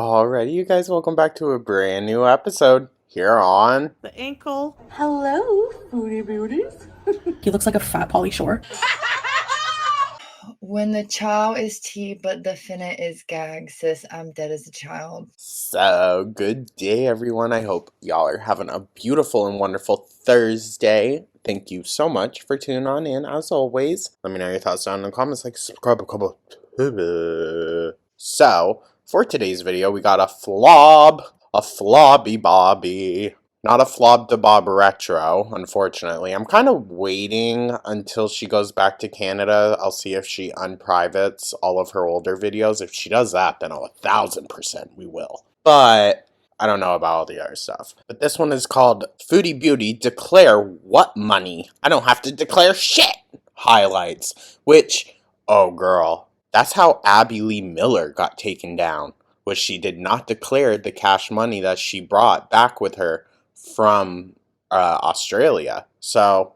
Alrighty, you guys, welcome back to a brand new episode here on The ankle. Hello, Foodie Beauties. He looks like a fat Pauly Shore. When the chow is tea, but the finna is gag, sis, I'm dead as a child. So good day, everyone. I hope y'all are having a beautiful and wonderful Thursday. Thank you so much for tuning on in, as always. Let me know your thoughts down in the comments, like subscribe. So, for today's video, we got a flobby bobby. Not a flob to Bob retro, unfortunately. I'm kind of waiting until she goes back to Canada. I'll see if she unprivates all of her older videos. If she does that, then 1000% we will. But I don't know about all the other stuff. But this one is called Foodie Beauty Declare What Money? I don't have to declare shit! Highlights. Which, oh girl, that's how Abby Lee Miller got taken down. Was she did not declare the cash money that she brought back with her from Australia. So,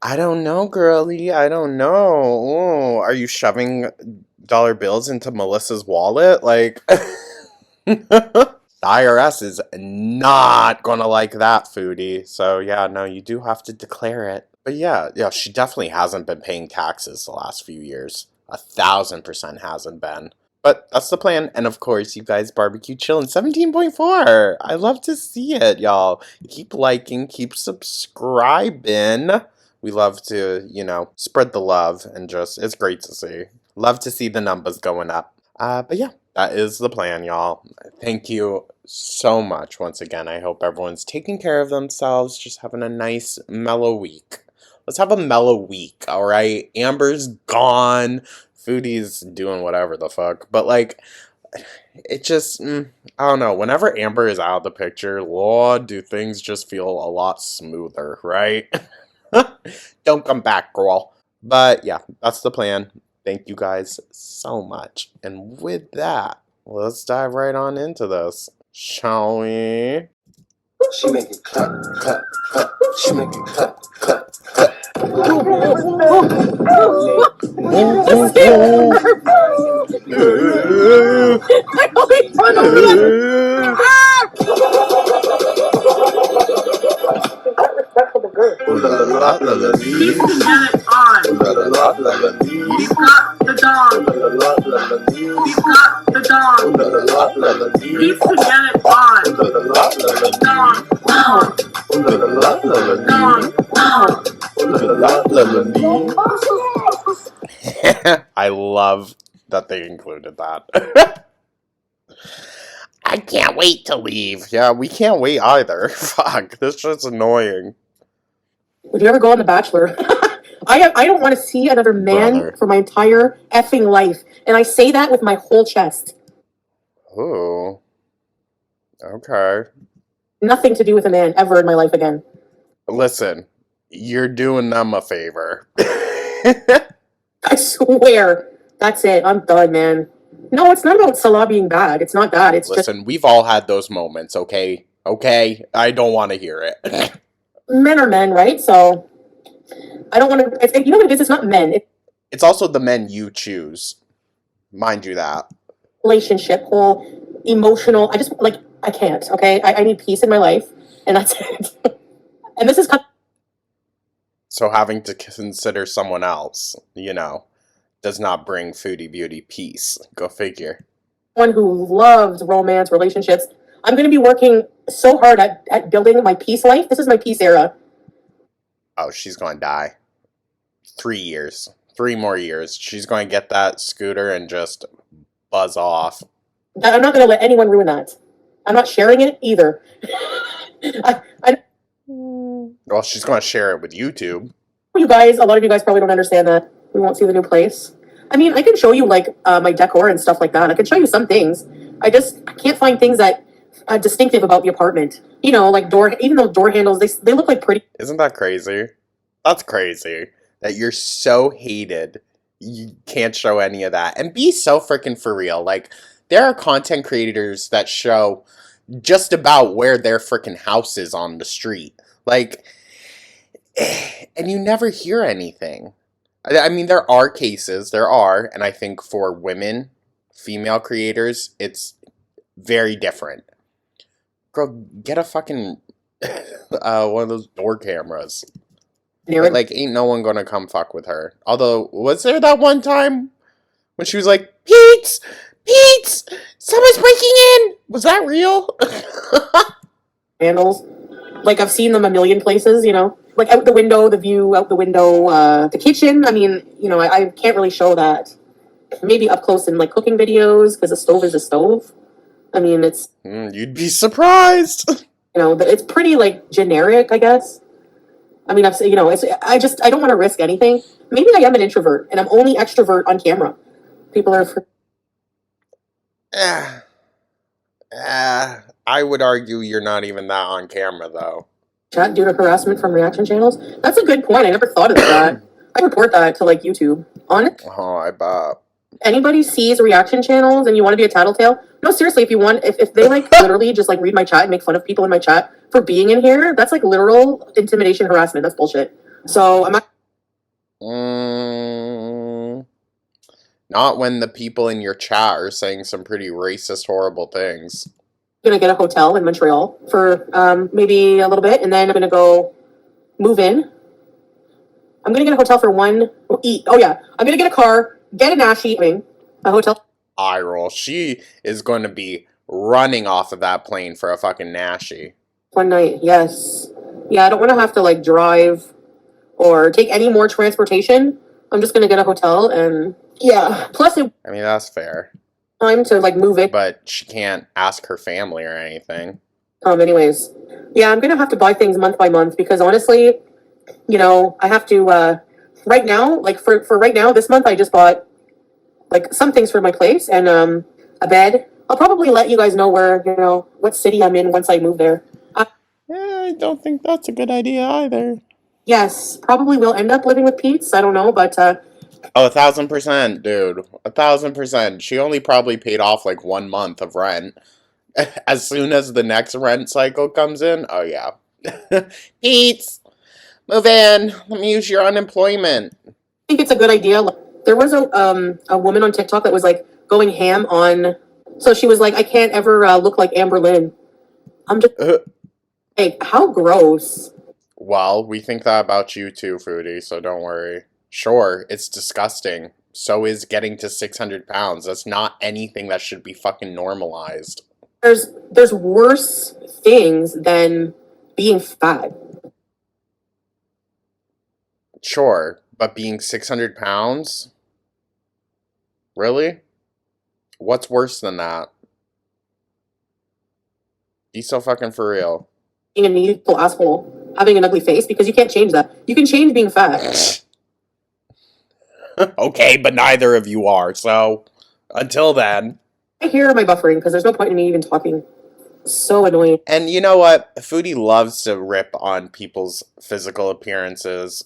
I don't know, girlie. I don't know. Ooh, are you shoving dollar bills into Melissa's wallet? Like, the IRS is not gonna like that, Foodie. So, yeah, no, you do have to declare it. But yeah, she definitely hasn't been paying taxes the last few years. 1000% hasn't been. But that's the plan. And of course, you guys barbecue chillin' 17.4. I love to see it, y'all. Keep liking, keep subscribing. We love to, spread the love and just, it's great to see. Love to see the numbers going up. But yeah, that is the plan, y'all. Thank you so much once again. I hope everyone's taking care of themselves, just having a nice, mellow week. Let's have a mellow week, alright? Amber's gone. Foodie's doing whatever the fuck. But, like, it just, I don't know. Whenever Amber is out of the picture, Lord, do things just feel a lot smoother, right? Don't come back, girl. But, yeah, that's the plan. Thank you guys so much. And with that, let's dive right on into this. Shall we? She make it clap, clap, clap. She make it clap, clap, clap. He's to get it on. He's got the dong. He's got the dong. He's to get it on. Dong, I love that they included that. I can't wait to leave. Yeah, we can't wait either. Fuck, this shit's annoying. Would you ever go on The Bachelor? I don't want to see another man Brother. for my entire effing life. And I say that with my whole chest. Ooh. Okay. Nothing to do with a man ever in my life again. Listen, you're doing them a favor. I swear. That's it. I'm done, man. No, it's not about Salah being bad. It's not that. It's Listen, we've all had those moments, okay? Okay? I don't want to hear it. men are men, right? So I don't want to. You know what it is? It's not men. It's It's also the men you choose. Mind you that. relationship, whole emotional. I can't, okay? I need peace in my life, and that's it. And this is So having to consider someone else, does not bring Foodie Beauty peace. Go figure. someone who loves romance, relationships. I'm going to be working so hard at building my peace life. This is my peace era. Oh, she's going to die. 3 years. 3 more years. She's going to get that scooter and just buzz off. I'm not going to let anyone ruin that. I'm not sharing it either. Well, she's going to share it with YouTube. A lot of you guys probably don't understand that. We won't see the new place. I mean, I can show you my decor and stuff like that. I can show you some things. I can't find things that are distinctive about the apartment. Even though door handles, they look like pretty. Isn't that crazy? That's crazy. That you're so hated, you can't show any of that. And be so freaking for real. Like, there are content creators that show just about where their freaking house is on the street. Like, and you never hear anything. I mean, there are cases, and I think for women, female creators, it's very different. Girl, get a fucking one of those door cameras. But, like, ain't no one gonna come fuck with her. Although, was there that one time when she was like, Pete! Pete! Someone's breaking in! Was that real? Handles. Like, I've seen them a million places, you know? Like, out the window, the view, out the window, the kitchen. I mean, you know, I can't really show that. Maybe up close in, like, cooking videos, because a stove is a stove. I mean, it's... You'd be surprised! You know, it's pretty, like, generic, I guess. I mean, you know, I don't want to risk anything. Maybe I am an introvert, and I'm only extrovert on camera. People are... I would argue you're not even that on camera, though. Chat due to harassment from reaction channels? That's a good point. I never thought of that. I report that to, like, YouTube. Oh, I bet. Anybody sees reaction channels and you want to be a tattletale? No, seriously, if they, like, literally just, like, read my chat and make fun of people in my chat for being in here, that's, like, literal intimidation harassment. That's bullshit. So, I'm not... Not when the people in your chat are saying some pretty racist, horrible things. Gonna get a hotel in Montreal for maybe a little bit, and then I'm gonna go move in. I'm gonna get a hotel for I'm gonna get a car, get a Nashi, a hotel. Eye roll. She is going to be running off of that plane for a fucking Nashi. One night, yes. Yeah, I don't want to have to, like, drive or take any more transportation. I'm just gonna get a hotel, and yeah. Plus, I mean, that's fair. Time to, like, move it. But she can't ask her family or anything. Anyways. Yeah, I'm gonna have to buy things month by month because honestly, you know, I have to, right now, like, for right now, this month I just bought, like, some things for my place and, a bed. I'll probably let you guys know where, you know, what city I'm in once I move there. I don't think that's a good idea either. Yes, probably will end up living with Pete's. I don't know, but, Oh, 1,000%, dude. 1,000%. She only probably paid off like 1 month of rent. As soon as the next rent cycle comes in, oh yeah. Pete's, move in. Let me use your unemployment. I think it's a good idea. There was a woman on TikTok that was, like, going ham on. So she was like, I can't ever look like Amber Lynn. I'm just like, how gross. Well, we think that about you too, Foodie, so don't worry. Sure, it's disgusting. So is getting to 600 pounds. That's not anything that should be fucking normalized. There's worse things than being fat. Sure, but being 600 pounds? Really? What's worse than that? Be so fucking for real. Being a needful asshole, having an ugly face, because you can't change that. You can change being fat. Okay, but neither of you are, so until then. I hear my buffering because there's no point in me even talking. So annoying. And you know what? Foodie loves to rip on people's physical appearances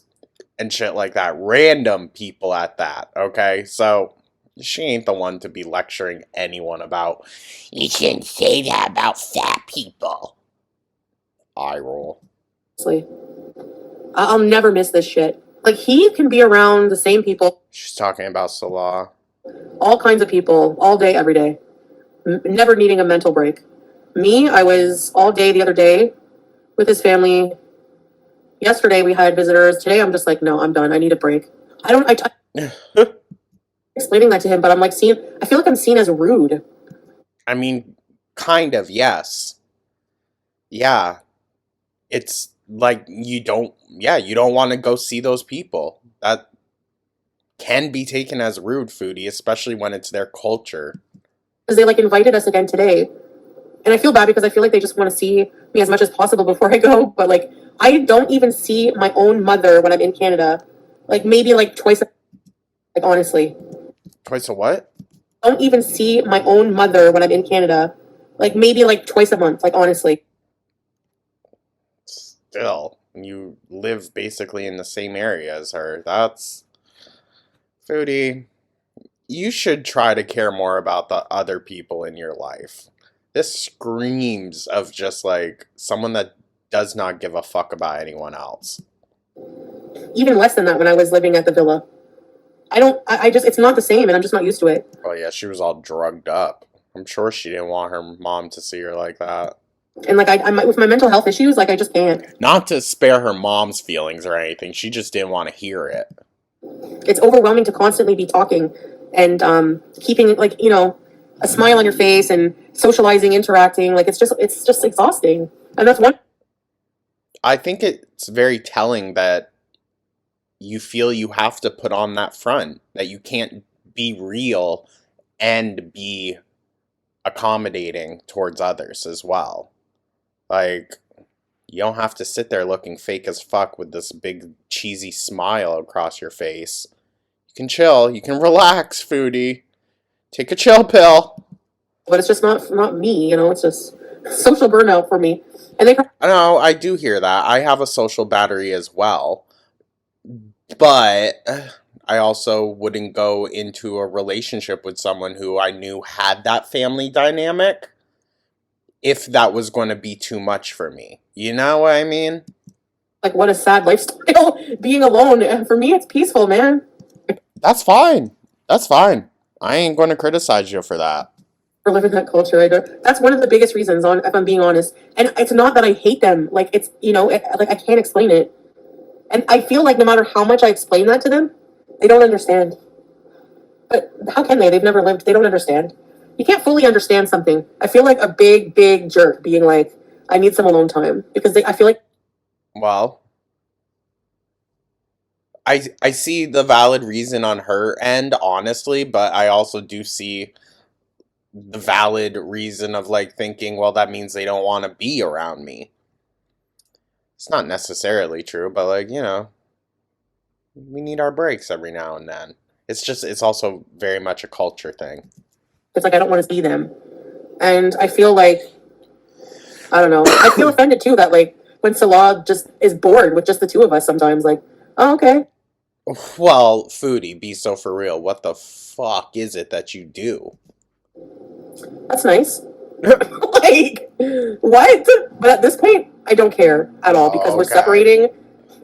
and shit like that. Random people at that, okay? So she ain't the one to be lecturing anyone about, you shouldn't say that about fat people. Eye roll. Honestly, I'll never miss this shit. Like, he can be around the same people. She's talking about Salah. All kinds of people, all day, every day. Never needing a mental break. Me, I was all day the other day with his family. Yesterday we had visitors. Today I'm just like, no, I'm done. I need a break. Explaining that to him, but I'm like, I feel like I'm seen as rude. I mean, kind of, yes. Yeah. It's like you don't want to go see those people. That can be taken as rude, Foodie, especially when it's their culture. Because they, like, invited us again today. And I feel bad because I feel like they just want to see me as much as possible before I go. But, like, I don't even see my own mother when I'm in Canada. Like, maybe, like, twice a... Like, honestly. Twice a what? I don't even see my own mother when I'm in Canada. Like, maybe, like, twice a month. Like, honestly. Still, you live basically in the same area as her. That's... Foodie, you should try to care more about the other people in your life. This screams of just, like, someone that does not give a fuck about anyone else. Even less than that when I was living at the villa. I just, it's not the same, and I'm just not used to it. Oh yeah, she was all drugged up. I'm sure she didn't want her mom to see her like that. And like, I'm with my mental health issues, like, I just can't. Not to spare her mom's feelings or anything, she just didn't want to hear it. It's overwhelming to constantly be talking and keeping, like, you know, a smile on your face and socializing, interacting. Like, it's just exhausting. And that's one. I think it's very telling that you feel you have to put on that front, that you can't be real and be accommodating towards others as well. Like, you don't have to sit there looking fake as fuck with this big cheesy smile across your face. You can chill, you can relax, Foodie. Take a chill pill. But it's just not me, you know, it's just social burnout for me. And they I know, I do hear that. I have a social battery as well. But I also wouldn't go into a relationship with someone who I knew had that family dynamic if that was going to be too much for me. You know what I mean? like, what a sad lifestyle being alone. And for me, it's peaceful, man. That's fine. That's fine. I ain't going to criticize you for that. For living that culture, that's one of the biggest reasons, if I'm being honest. And it's not that I hate them. Like, it's, you know, like, I can't explain it. And I feel like no matter how much I explain that to them, they don't understand. But how can they? They've never lived. They don't understand. You can't fully understand something. I feel like a big jerk being like, I need some alone time. Because I feel like... Well, I see the valid reason on her end, honestly, but I also do see the valid reason of, like, thinking, well, that means they don't want to be around me. It's not necessarily true, but, like, you know, we need our breaks every now and then. It's also very much a culture thing. It's like, I don't want to see them. And I feel like, I don't know, I feel offended too that, like, when Salah just is bored with just the two of us sometimes, like, oh, okay. Well, Foodie, be so for real. What the fuck is it that you do? That's nice. Like, what? But at this point, I don't care at all because we're Okay. separating.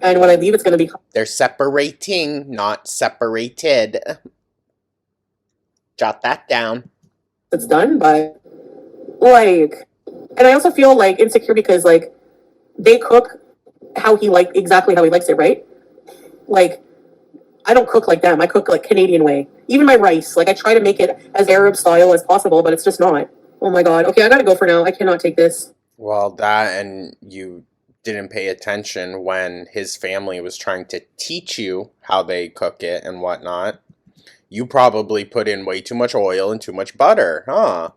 And when I leave, it's going to be... They're separating, not separated. Jot that down. It's done, but, like... And I also feel, like, insecure because, like, they cook exactly how he likes it, right? Like, I don't cook like them. I cook, like, Canadian way. Even my rice. Like, I try to make it as Arab style as possible, but it's just not. Oh my god. Okay, I gotta go for now. I cannot take this. Well, that and you didn't pay attention when his family was trying to teach you how they cook it and whatnot. You probably put in way too much oil and too much butter, huh?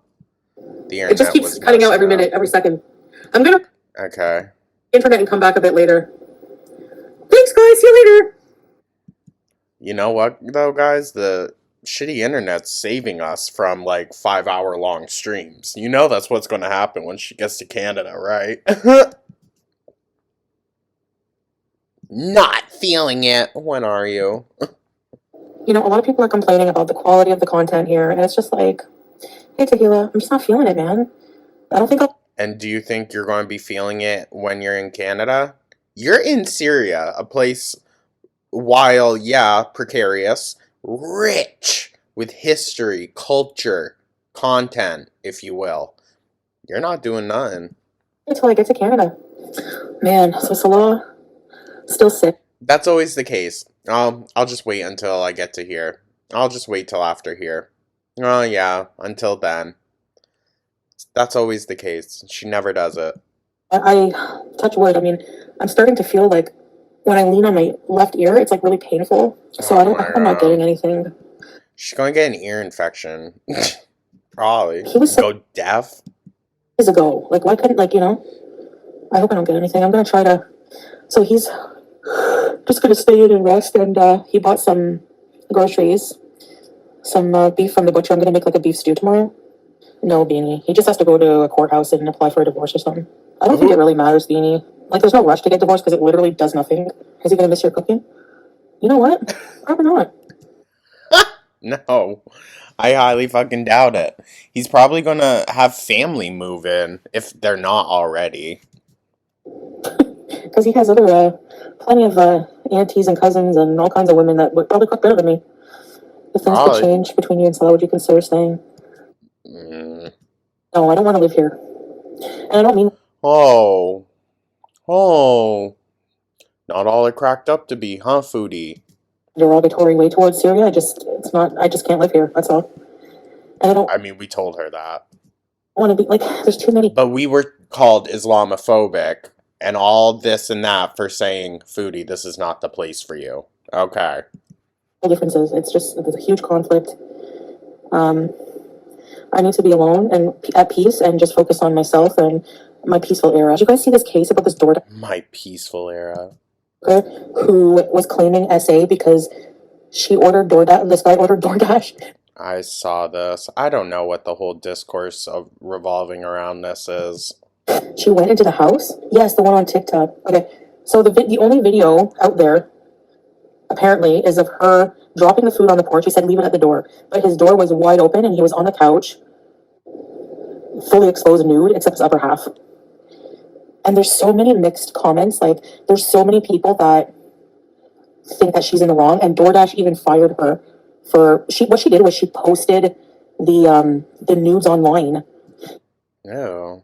The internet It just keeps cutting out every minute, every second. I'm gonna... Okay. Internet and come back a bit later. Thanks, guys. See you later. You know what, though, guys? The shitty internet's saving us from, like, 5-hour long streams. You know that's what's going to happen when she gets to Canada, right? Not feeling it. When are you? You know, a lot of people are complaining about the quality of the content here, and it's just like, hey, Tequila, I'm just not feeling it, man. I don't think I'll... And do you think you're going to be feeling it when you're in Canada? You're in Syria, a place, while, yeah, precarious, rich with history, culture, content, if you will. You're not doing nothing. Until I get to Canada. Man, so Salah, still sick. That's always the case. I'll just wait until I get to here. I'll just wait till after here. Oh, yeah, until then. That's always the case. She never does it. I touch wood. I mean, I'm starting to feel like when I lean on my left ear, it's like really painful. So I'm not getting anything. She's going to get an ear infection. Probably. He was go deaf. Years ago. Like, why couldn't, like, you know? I hope I don't get anything. I'm going to try to... So he's just going to stay in and rest. And he bought some groceries. Some beef from the butcher. I'm going to make, like, a beef stew tomorrow. No, Beanie. He just has to go to a courthouse and apply for a divorce or something. I don't think it really matters, Beanie. Like, there's no rush to get divorced because it literally does nothing. Is he going to miss your cooking? You know what? Probably not. No. I highly fucking doubt it. He's probably going to have family move in, if they're not already. Because he has other, plenty of aunties and cousins and all kinds of women that would probably cook better than me. If things could Probably. change between you and Salah, would you consider staying? Mm. No, I don't want to live here. And I don't mean Oh. Oh. Not all it cracked up to be, huh, Foodie? derogatory way towards Syria. It's not, I just can't live here. That's all. And I don't I mean, we told her that. want to be, like, there's too many But we were called Islamophobic and all this and that for saying, Foodie, this is not the place for you. Okay. differences. It's a huge conflict. I need to be alone and at peace and just focus on myself and my peaceful era. Did you guys see this case about this DoorDash My peaceful era. who was claiming SA because she ordered DoorDash? This guy ordered DoorDash. I saw this. I don't know what the whole discourse of revolving around this is. She went into the house. Yes, the one on TikTok. Okay, so the only video out there apparently is of her dropping the food on the porch. He said leave it at the door, but his door was wide open and he was on the couch, fully exposed nude except his upper half. And there's so many mixed comments. Like, there's so many people that think that she's in the wrong, and DoorDash even fired her for what she did was she posted the nudes online. Ew.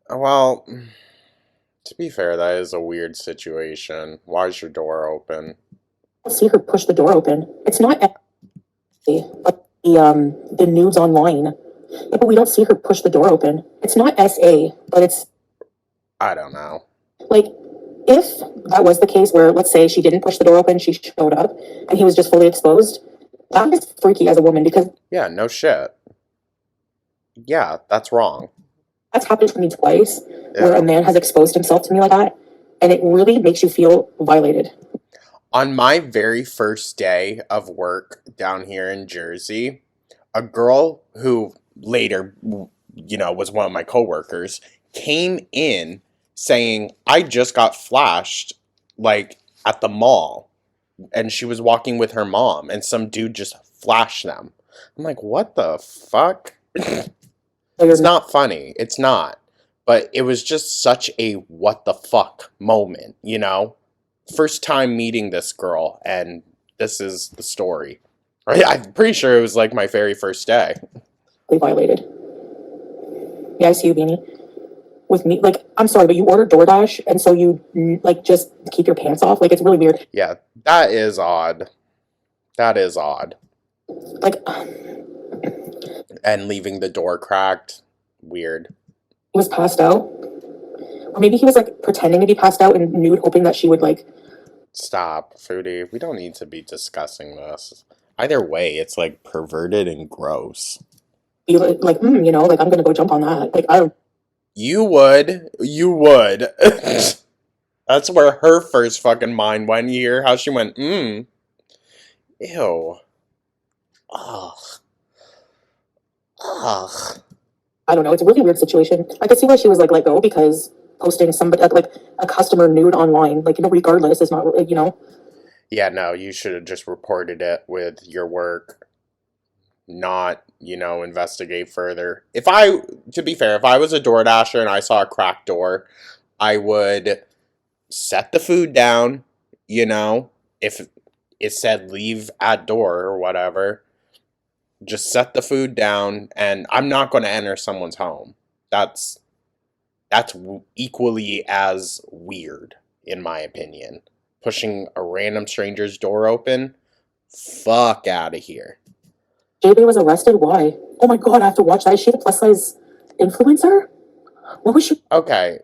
Well, to be fair, that is a weird situation. Why is your door open? I see her push the door open. It's not but the nudes online. Yeah, but we don't see her push the door open. It's not SA, but it's I don't know. like, if that was the case where, let's say, she didn't push the door open, she showed up, and he was just fully exposed, that is freaky as a woman, because Yeah, no shit. Yeah, that's wrong. that's happened to me twice, where Yeah. a man has exposed himself to me like that, and it really makes you feel violated. On my very first day of work down here in Jersey, a girl who later, was one of my coworkers, came in saying, I just got flashed, like, at the mall. And she was walking with her mom, and some dude just flashed them. I'm like, what the fuck? It's not funny. It's not. But it was just such a what the fuck moment, First time meeting this girl, and this is the story. Right? I'm pretty sure it was like my very first day. Violated. Yeah, I see you, Beanie. With me, like, I'm sorry, but you ordered DoorDash, and so you, like, just keep your pants off? Like, it's really weird. Yeah, that is odd. That is odd. Like, And leaving the door cracked. Weird. he was passed out. Or maybe he was, like, pretending to be passed out and nude, hoping that she would, like... Stop, Foodie. We don't need to be discussing this. Either way, it's, like, perverted and gross. be like, like, I'm gonna go jump on that. Like, I don't... You would. You would. That's where her first fucking mind went. You hear how she went, Ew. Ugh. Ugh. I don't know. It's a really weird situation. I could see why she was, like, let go, because posting somebody, like, a customer nude online, like, regardless, is not, Yeah, no, you should have just reported it with your work. Not, investigate further. To be fair, if I was a DoorDasher and I saw a cracked door, I would set the food down, if it said leave at door or whatever. Just set the food down, and I'm not going to enter someone's home. That's equally as weird, in my opinion. Pushing a random stranger's door open? Fuck out of here. JB was arrested. Why? Oh my god, I have to watch that. Is she the plus size influencer? What was she? Okay.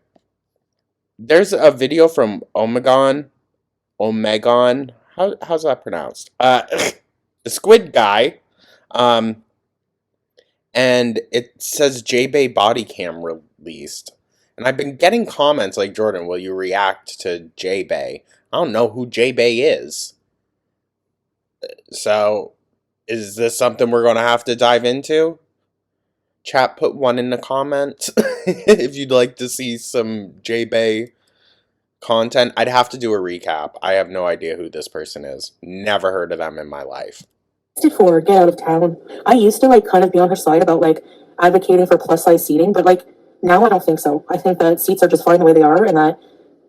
There's a video from Omegon. How's that pronounced? The squid guy. And it says J-Bay body cam released. And I've been getting comments like, Jordan, will you react to J-Bay? I don't know who J-Bay is. So, is this something we're going to have to dive into? Chat, put one in the comments if you'd like to see some J-Bay content. I'd have to do a recap. I have no idea who this person is. Never heard of them in my life. For get out of town. I used to, like, kind of be on her side about, like, advocating for plus size seating, but, like, now I don't think so. I think that seats are just fine the way they are, and that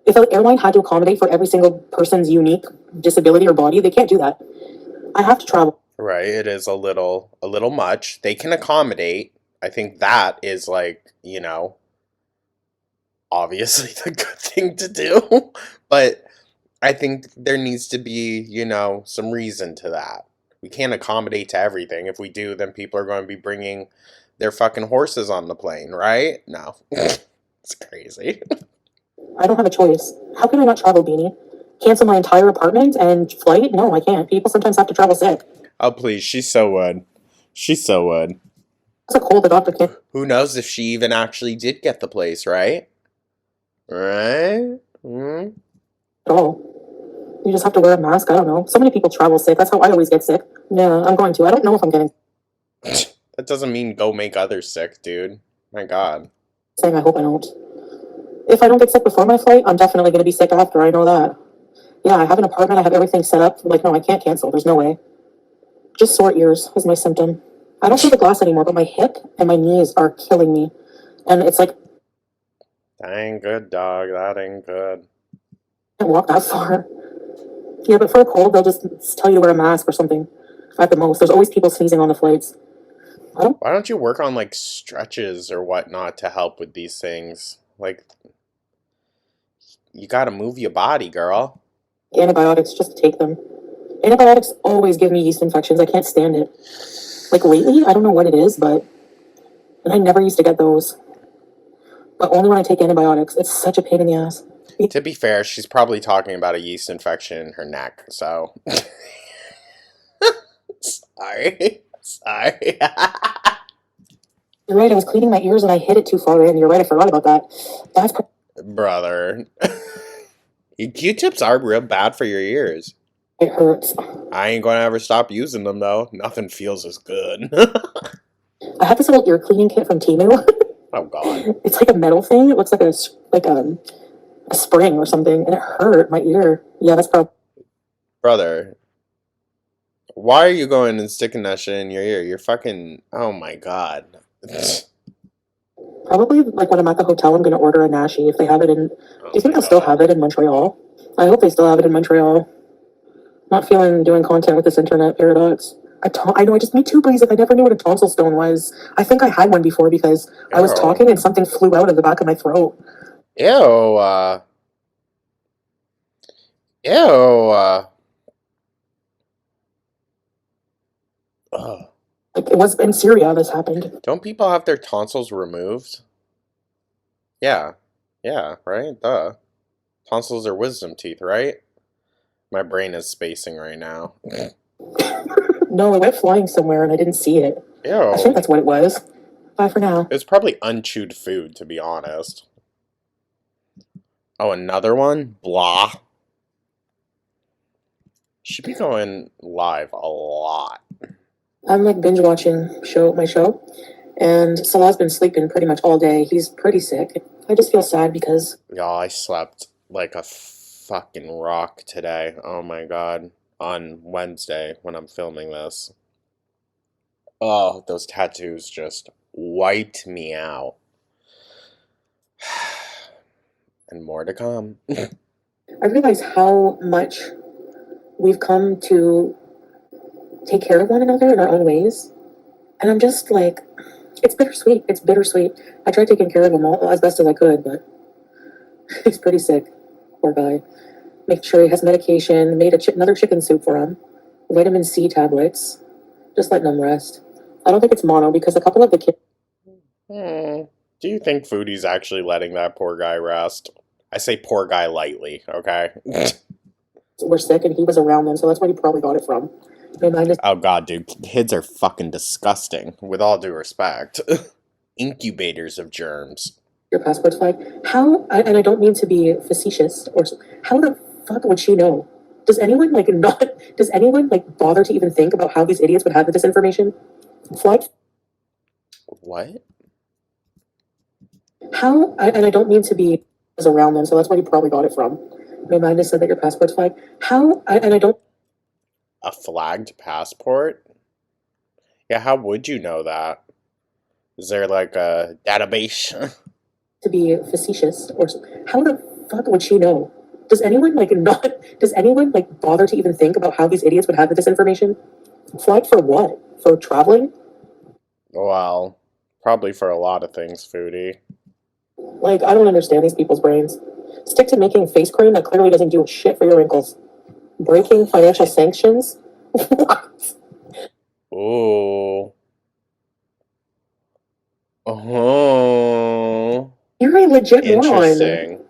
if an airline had to accommodate for every single person's unique disability or body, they can't do that. I have to travel. Right, it is a little much. They can accommodate. I think that is like, obviously the good thing to do. But I think there needs to be, some reason to that. We can't accommodate to everything. If we do, then people are going to be bringing their fucking horses on the plane, right? No. It's crazy. I don't have a choice. How can I not travel, Beanie? Cancel my entire apartment and flight? No, I can't. People sometimes have to travel sick. Oh, please. She so would. She so would. It's a cold, the doctor can't. Who knows if she even actually did get the place, right? Right? Mm. At all. You just have to wear a mask. I don't know. So many people travel sick. That's how I always get sick. Yeah, I'm going to. I don't know if I'm getting. That doesn't mean go make others sick, dude. My God. Saying I hope I don't. If I don't get sick before my flight, I'm definitely going to be sick after. I know that. Yeah, I have an apartment. I have everything set up. Like, no, I can't cancel. There's no way. Just sore ears is my symptom. I don't see the glass anymore, but my hip and my knees are killing me. And it's like, That ain't good, dog. That ain't good. I can't walk that far. Yeah, but for a cold, they'll just tell you to wear a mask or something. At the most, there's always people sneezing on the flights. Why don't you work on like stretches or whatnot to help with these things? Like, you gotta move your body, girl. Antibiotics, just take them. Antibiotics always give me yeast infections. I can't stand it. Like lately, I don't know what it is, but and I never used to get those. But only when I take antibiotics. It's such a pain in the ass. To be fair, she's probably talking about a yeast infection in her neck, so. Sorry. Sorry. You're right, I was cleaning my ears and I hit it too far in. You're right, I forgot about that. That's Brother. Q-tips are real bad for your ears. it hurts. I ain't gonna ever stop using them, though. Nothing feels as good. I have this little ear cleaning kit from Temu. Oh, God. It's like a metal thing. It looks like a spring or something, and it hurt my ear. Yeah, that's probably. Brother. Why are you going and sticking that shit in your ear? You're fucking... Oh, my God. Probably, like, when I'm at the hotel, I'm going to order a nashi if they have it in... Do you think my they'll still God. have it in Montreal? I hope they still have it in Montreal. Not feeling doing content with this internet paradox. I know, I just, me too, Breeze. If I never knew what a tonsil stone was. I think I had one before because I was Ew. talking and something flew out of the back of my throat. Ew, Ew, Ugh. Like, it was in Syria this happened. Don't people have their tonsils removed? Yeah. Yeah, right? Duh. Tonsils are wisdom teeth, right? My brain is spacing right now. No, it went flying somewhere and I didn't see it. I think Ew. that's what it was. Bye for now. It was probably unchewed food, to be honest. Oh, another one? Blah. Should be going live a lot. I'm like binge watching my show, and Salah's been sleeping pretty much all day. He's pretty sick. I just feel sad because Y'all, I slept like a fucking rock today. Oh my God. On Wednesday when I'm filming this. Oh, those tattoos just wiped me out. And more to come. I realize how much we've come to take care of one another in our own ways. And I'm just like, it's bittersweet. It's bittersweet. I tried taking care of him all, as best as I could, but he's pretty sick. Poor guy. Make sure he has medication, made another chicken soup for him, vitamin C tablets, just letting him rest. I don't think it's mono because a couple of the kids. Do you think Foodie's actually letting that poor guy rest? I say poor guy lightly, okay? Were sick and he was around them, so that's where he probably got it from. And I just, Oh God, dude, kids are fucking disgusting, with all due respect. Incubators of germs. your passport's fine. How, and I don't mean to be facetious, or how the fuck would she know? Does anyone does anyone bother to even think about how these idiots would have this information? Flight? What? How, and I don't mean to be was around them, so that's where he probably got it from. My mind just said that your passport's fine. How, and I don't. A flagged passport? Yeah, how would you know that? Is there like a database? To be facetious, or how the fuck would she know? Does anyone bother to even think about how these idiots would have this information? Flight for what? For traveling? Well, probably for a lot of things, Foodie. Like, I don't understand these people's brains. Stick to making face cream that clearly doesn't do shit for your wrinkles. Breaking financial sanctions? What? Ooh. Oh. You're a legit moron. Interesting.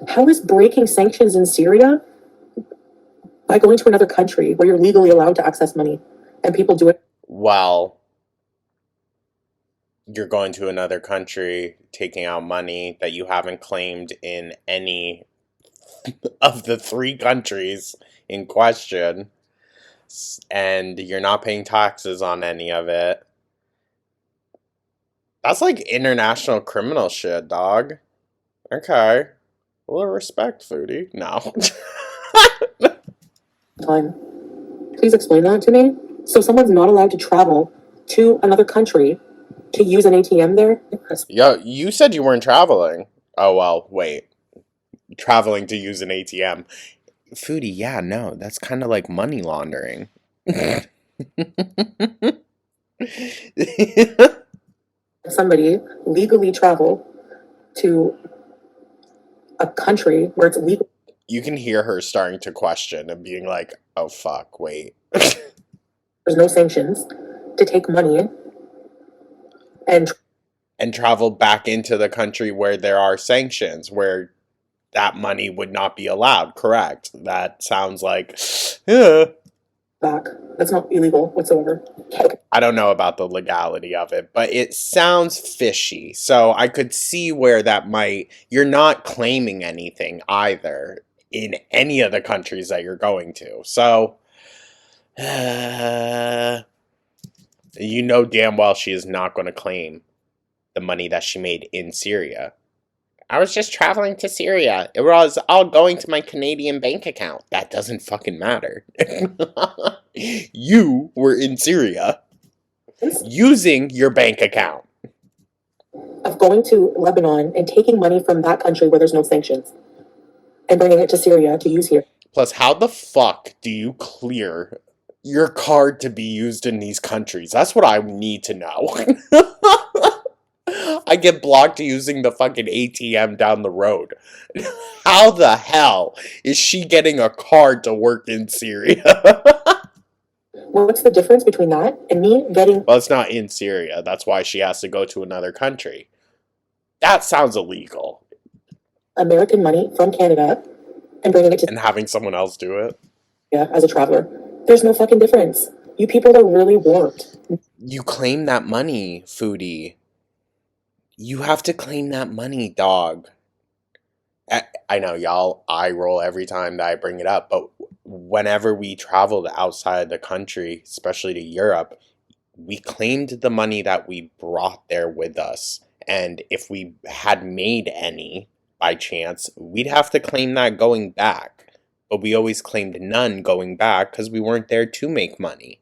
How is breaking sanctions in Syria? By going to another country where you're legally allowed to access money and people do it. Well, you're going to another country, taking out money that you haven't claimed in any of the 3 countries in question, and you're not paying taxes on any of it. That's like international criminal shit, dog. Okay. A little respect, Foodie. No. Time. Please explain that to me. So someone's not allowed to travel to another country to use an ATM there? Yo, you said you weren't traveling. Oh, well, wait. Traveling to use an ATM. Foodie, yeah, no, that's kind of like money laundering. Somebody legally travel to a country where it's legal. You can hear her starting to question and being like, oh, fuck, wait. There's no sanctions to take money and travel back into the country where there are sanctions, where that money would not be allowed, correct? That sounds like, back. That's not illegal whatsoever. I don't know about the legality of it, but it sounds fishy. So I could see where that might, you're not claiming anything either in any of the countries that you're going to. So, you know damn well she is not going to claim the money that she made in Syria. I was just traveling to Syria. It was all going to my Canadian bank account. That doesn't fucking matter. You were in Syria using your bank account. Of going to Lebanon and taking money from that country where there's no sanctions and bringing it to Syria to use here. Plus, how the fuck do you clear your card to be used in these countries? That's what I need to know. I get blocked using the fucking ATM down the road. How the hell is she getting a card to work in Syria? What's the difference between that and me getting... Well, it's not in Syria. That's why she has to go to another country. That sounds illegal. American money from Canada and bringing it to... And having someone else do it? Yeah, as a traveler. There's no fucking difference. You people are really warped. You claim that money, Foodie. You have to claim that money, dog. I know y'all eye roll every time that I bring it up, but whenever we traveled outside the country, especially to Europe, we claimed the money that we brought there with us. And if we had made any by chance, we'd have to claim that going back. But we always claimed none going back because we weren't there to make money.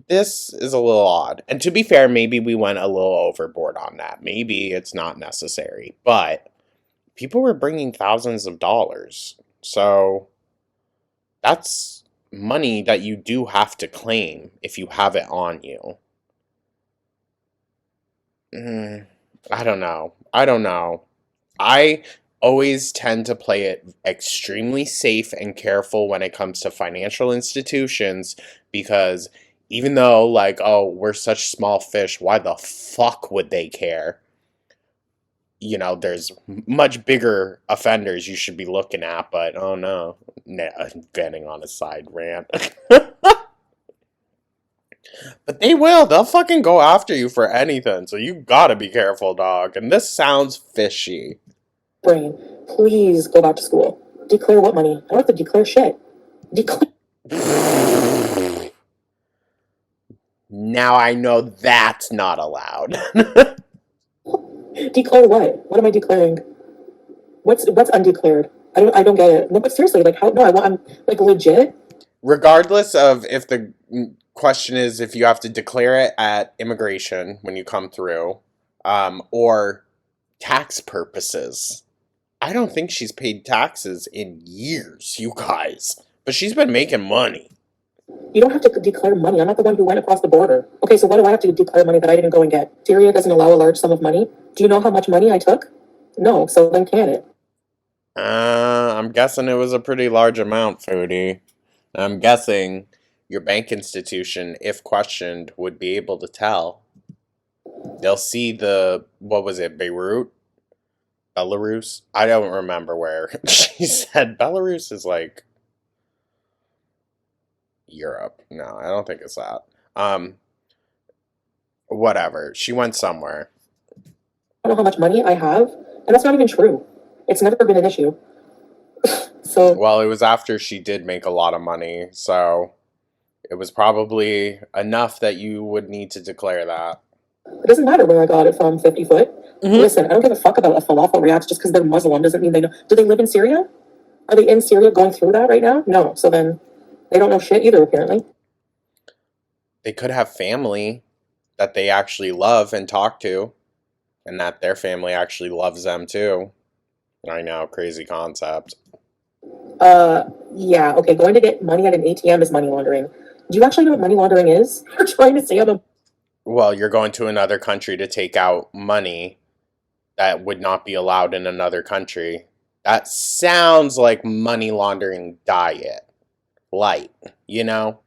This is a little odd. And to be fair, maybe we went a little overboard on that. Maybe it's not necessary. But people were bringing thousands of dollars. So that's money that you do have to claim if you have it on you. I don't know. I always tend to play it extremely safe and careful when it comes to financial institutions, because even though, like, oh, we're such small fish, why the fuck would they care? You know, there's much bigger offenders you should be looking at, but oh no. Venting on a side rant. But they will. They'll fucking go after you for anything, so you gotta be careful, dog. And this sounds fishy. Brain, please go back to school. Declare what money? I don't have to declare shit. Declare. Now I know that's not allowed. Declare what? What am I declaring? What's undeclared? I don't get it. No, but seriously, like how? No, I'm like legit. Regardless of if the question is if you have to declare it at immigration when you come through, or tax purposes. I don't think she's paid taxes in years, you guys. But she's been making money. You don't have to declare money. I'm not the one who went across the border. Okay, so why do I have to declare money that I didn't go and get? Syria doesn't allow a large sum of money. Do you know how much money I took? No, so then can it? I'm guessing it was a pretty large amount, Foodie. I'm guessing your bank institution, if questioned, would be able to tell. They'll see what was it, Beirut? Belarus? I don't remember where. She said Belarus is like Europe. No, I don't think it's that. Whatever. She went somewhere. I don't know how much money I have, and that's not even true. It's never been an issue. So, Well, it was after she did make a lot of money, so it was probably enough that you would need to declare that. it doesn't matter where I got it from, 50 foot. Listen, I don't give a fuck about a falafel reacts just because they're Muslim doesn't mean they know. Do they live in Syria? Are they in Syria going through that right now? No. So then they don't know shit either, apparently. They could have family that they actually love and talk to, and that their family actually loves them too. I know, crazy concept. Yeah, okay, going to get money at an ATM is money laundering. Do you actually know what money laundering is? You're trying to say I'm a... Well, you're going to another country to take out money that would not be allowed in another country. That sounds like money laundering diet. Light, you know?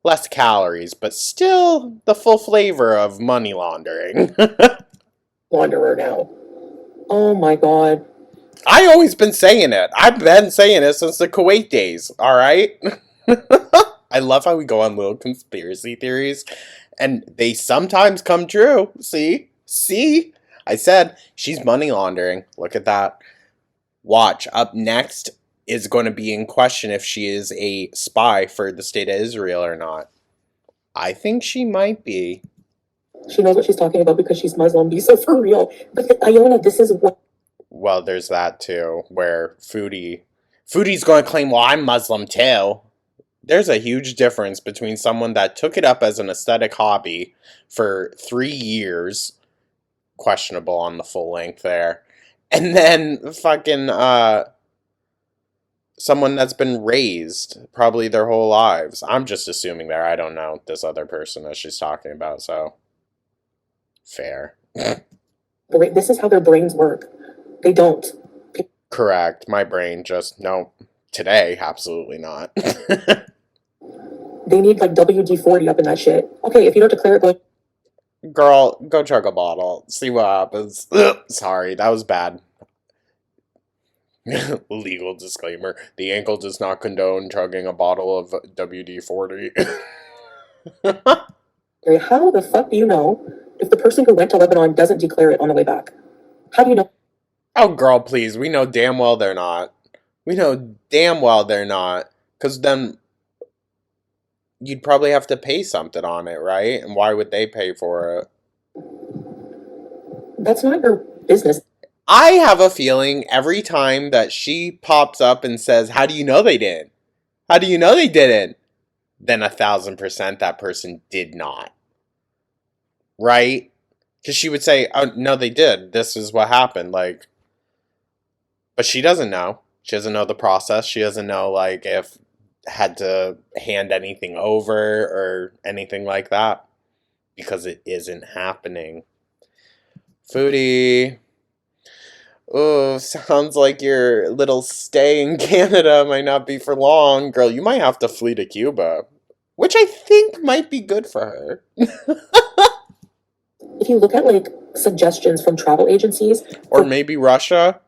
Less calories, but still the full flavor of money laundering. launderer now. Oh my god. I always been saying it. I've been saying it since the Kuwait days, alright? I love how we go on little conspiracy theories, and they sometimes come true. See? See? I said, she's money laundering. Look at that. Watch. Up next is going to be in question if she is a spy for the state of Israel or not. I think she might be. She knows what she's talking about because she's Muslim. Be so for real. But Iona, this is what... Well, there's that too, where Foodie's going to claim, well, I'm Muslim too. There's a huge difference between someone that took it up as an aesthetic hobby for 3 years, questionable on the full length there, and then fucking someone that's been raised probably their whole lives. I'm just assuming there. I don't know this other person that she's talking about, so fair. This is how their brains work. They don't. Correct. My brain just, no. Today, absolutely not. They need like WD-40 up in that shit. Okay, if you don't declare it, go... Girl, go chug a bottle. See what happens. Ugh, sorry, that was bad. Legal disclaimer. The ankle does not condone chugging a bottle of WD-40. How the fuck do you know if the person who went to Lebanon doesn't declare it on the way back? How do you know? Oh, girl, please. We know damn well they're not. We know damn well they're not. Because then you'd probably have to pay something on it, right? And why would they pay for it? That's not your business. I have a feeling every time that she pops up and says, how do you know they didn't? How do you know they didn't? Then 1,000% that person did not. Right? Because she would say, oh, no, they did. This is what happened. Like, but she doesn't know. She doesn't know the process. She doesn't know, like, if had to hand anything over or anything like that. Because it isn't happening. Foodie. Oh, sounds like your little stay in Canada might not be for long. Girl, you might have to flee to Cuba. Which I think might be good for her. If you look at, like, suggestions from travel agencies... Or maybe Russia.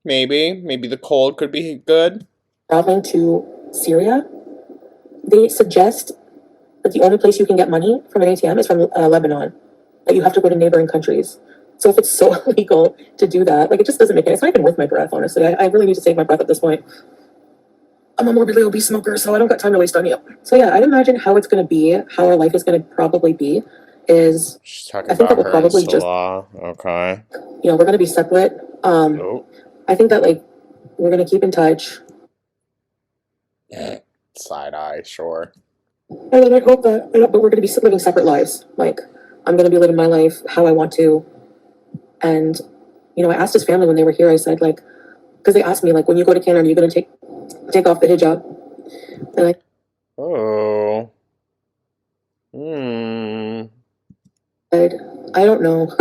Maybe the cold could be good. Traveling to Syria, they suggest that the only place you can get money from an ATM is from Lebanon. That you have to go to neighboring countries. So if it's so illegal to do that, like, it just doesn't make it. It's not even worth my breath, honestly. I really need to save my breath at this point. I'm a morbidly obese smoker, so I don't got time to waste on you. So yeah, I'd imagine how it's going to be, how our life is going to probably be, is... She's talking about that we'll her probably and Salah. Okay. You know, we're going to be separate. Nope. I think that, like, we're going to keep in touch. Side eye, sure. And then I hope that, but we're going to be living separate lives. Like, I'm going to be living my life how I want to. And, you know, I asked his family when they were here, I said, like, because they asked me, like, when you go to Canada, are you going to take off the hijab? And Oh. I don't know.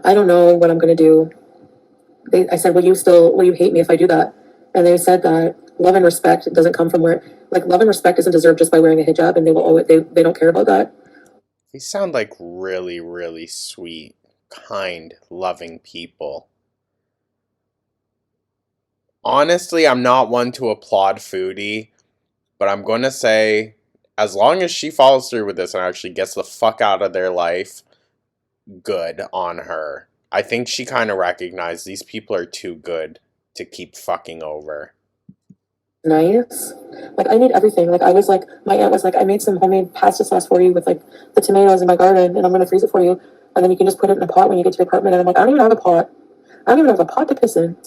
I don't know what I'm going to do. I said, will you hate me if I do that? And they said that love and respect doesn't come from love and respect isn't deserved just by wearing a hijab, and they don't care about that. They sound like really, really sweet, kind, loving people. Honestly, I'm not one to applaud Foodie, but I'm going to say, as long as she follows through with this and actually gets the fuck out of their life, good on her. I think she kind of recognized these people are too good to keep fucking over. Nice. Like, I need everything. Like, my aunt was like, I made some homemade pasta sauce for you with, like, the tomatoes in my garden, and I'm going to freeze it for you. And then you can just put it in a pot when you get to your apartment. And I'm like, I don't even have a pot. I don't even have a pot to piss in.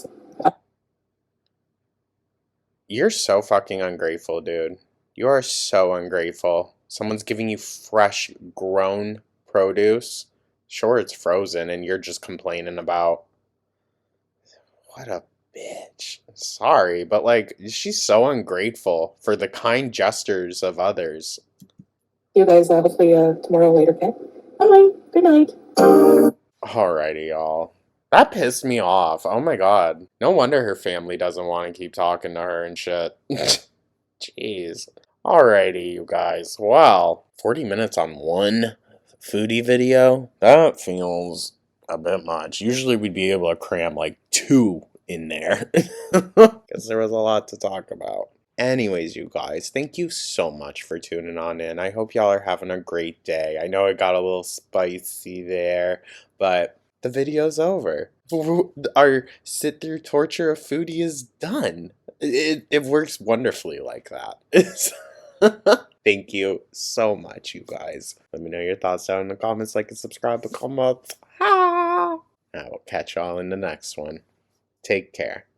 You're so fucking ungrateful, dude. You are so ungrateful. Someone's giving you fresh, grown produce. Sure, it's frozen, and you're just complaining about... What a bitch. Sorry, but, like, she's so ungrateful for the kind gestures of others. You guys, hopefully, tomorrow later, okay? Bye. Good night. Alrighty, y'all. That pissed me off. Oh my god. No wonder her family doesn't want to keep talking to her and shit. Jeez. Alrighty, you guys. Well, 40 minutes on one Foodie video? That feels a bit much. Usually we'd be able to cram like 2 in there. Because there was a lot to talk about. Anyways, you guys, thank you so much for tuning on in. I hope y'all are having a great day. I know it got a little spicy there, but the video's over. Our sit-through torture of Foodie is done. It works wonderfully like that. Thank you so much, you guys. Let me know your thoughts down in the comments, like and subscribe, comment. I will catch y'all in the next one. Take care.